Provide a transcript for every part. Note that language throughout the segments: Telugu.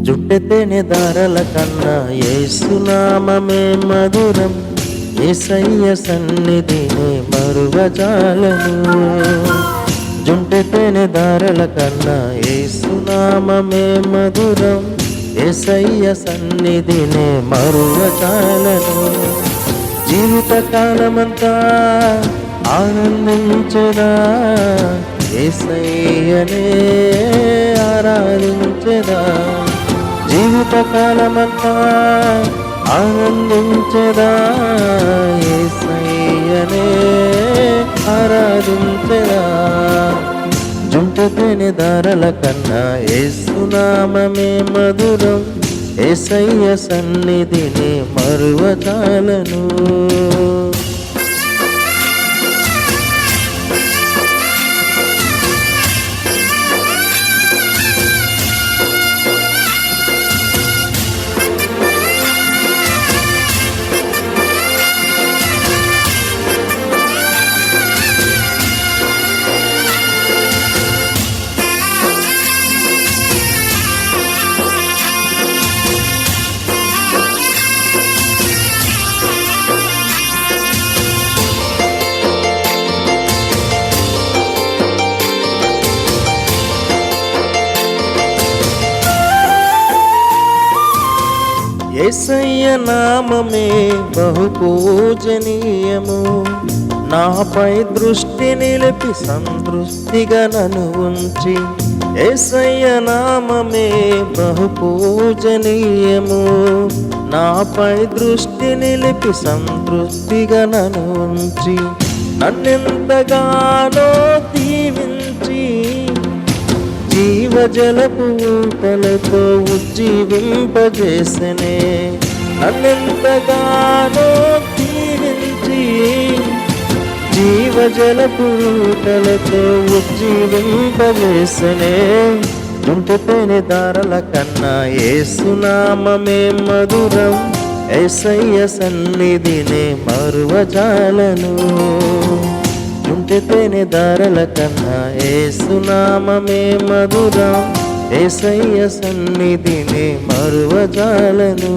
జుట్టెతేనె దారల కన్నా యేసునామమే మధురం. యేసయ్య సన్నిధిని మరువజాలను. జుట్టెతేనె దారల కన్నా యేసునామమే మధురం. యేసయ్య సన్నిధిని మరువజాలను. జీవితకాలమంతా ఆనందించదా, యేసయ్యనే ఆరాధించదా. జీవితకాలమంతా ఆనందించదా, యేసయ్యనే ఆరాధించదా. జుంటతేనె దారల కన్నా యేసునామమే మధురం. యేసయ్య సన్నిధిని మరువజాలను. యేసయ్య నామమే బహు పూజనీయము. నాపై దృష్టి నిలిపి సంతృష్టిగా నన్ను ఉంచి. యేసయ్య నామమే బహు పూజనీయము. నాపై దృష్టి నిలిపి సంతృష్టిగా నన్ను ఉంచి. నన్నెంతగానో దీవించి జీవజలపు ఊటలతో ఉజ్జీవింపజేసనే. నన్నెంతగానో దీవించి జీవజలపు ఊటలతో ఉజ్జీవింపజేసనే. జుంటతేనె దారల కన్నా యేసునామమే మధురం. యేసయ్య సన్నిధిని మరువజాలను. జుంటతేనె దారల కన్నా యేసునామమే మధురం. యేసయ్య సన్నిధిని మరువజాలను.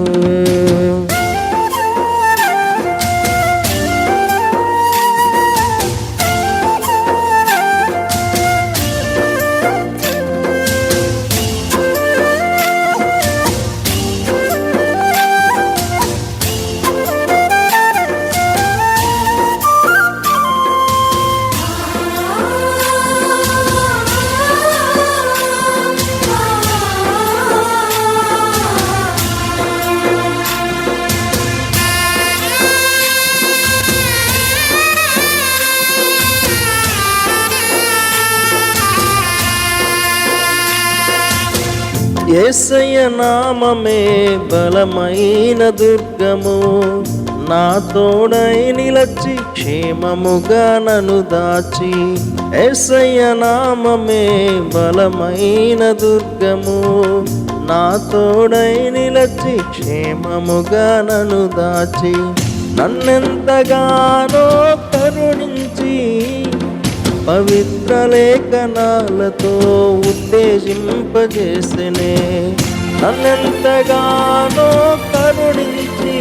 యేసయ్య నామమే బలమైన దుర్గము. నా తోడై నిలచి క్షేమముగా నన్ను దాచి. యేసయ్య నామమే బలమైన దుర్గము. నా తోడై నిలచి క్షేమముగా నన్ను దాచి. నన్నెంతగానో కరుణించి పవిత్ర లేఖనాలతో ఉత్తేజింపజేసెనే. నన్నెంతగానో కరుణించి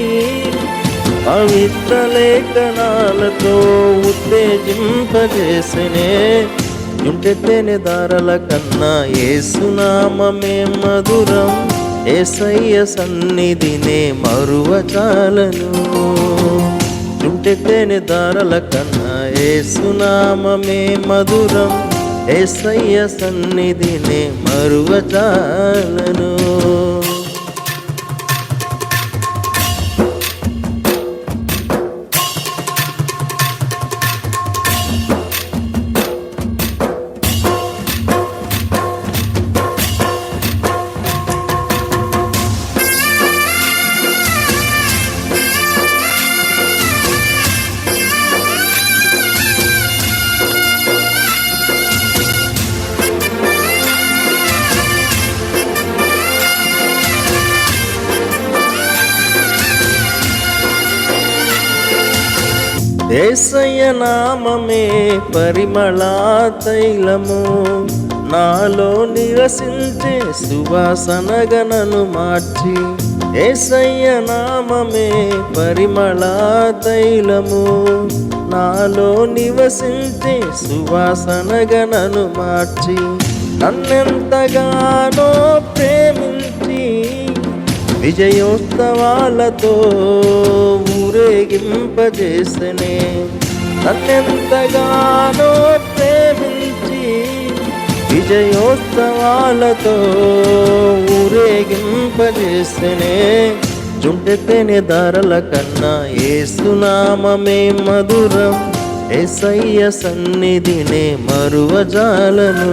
పవిత్ర లేఖనాలతో ఉత్తేజింపజేసెనే. జుంటెతేనె దారల కన్నా యేసునామమే మధురం. యేసయ్య సన్నిధిని మరువజాలను. జుంటెతేనె దారల కన్నా యేసునామమే మధురం. యేసయ్య సన్నిధిని మరువజాలను. యేసయ్య నామమే పరిమళ తైలము. నాలో నివసించే సువాసనగా నన్ను మార్చి యేసయ్య నామమే పరిమళ తైలము. నాలో నివసించే సువాసనగా నన్ను మార్చి నన్నెంతగానో ప్రేమించి విజయోత్సవాలతో ఊరేగింపజేసనే. నన్నెంతగానో ప్రేమించి విజయోత్సవాలతో ఊరేగింపజేసనే. జుంటెతేనె ధారల కన్నా యేసునామమే మధురం. యేసయ్య సన్నిధినే మరువజాలను.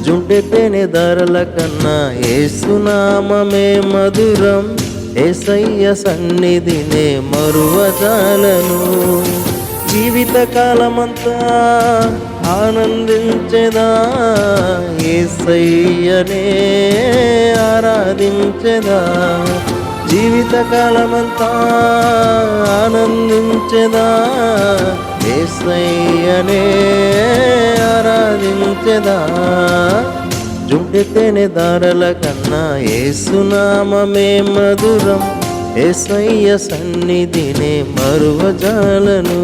జుంటెతేనె ధారల కన్నా యేసునామమే మధురం. యేసయ్య సన్నిధినే మరువజాలను. జీవితకాలమంతా ఆనందించెదా, యేసయ్యనే ఆరాధించెదా. జీవితకాలమంతా ఆనందించెదా, యేసయ్యనే ఆరాధించెదా. జుంటెతేనె ధారల కన్నా యేసునామమే మధురం. యేసయ్య సన్నిధినే మరువజాలను.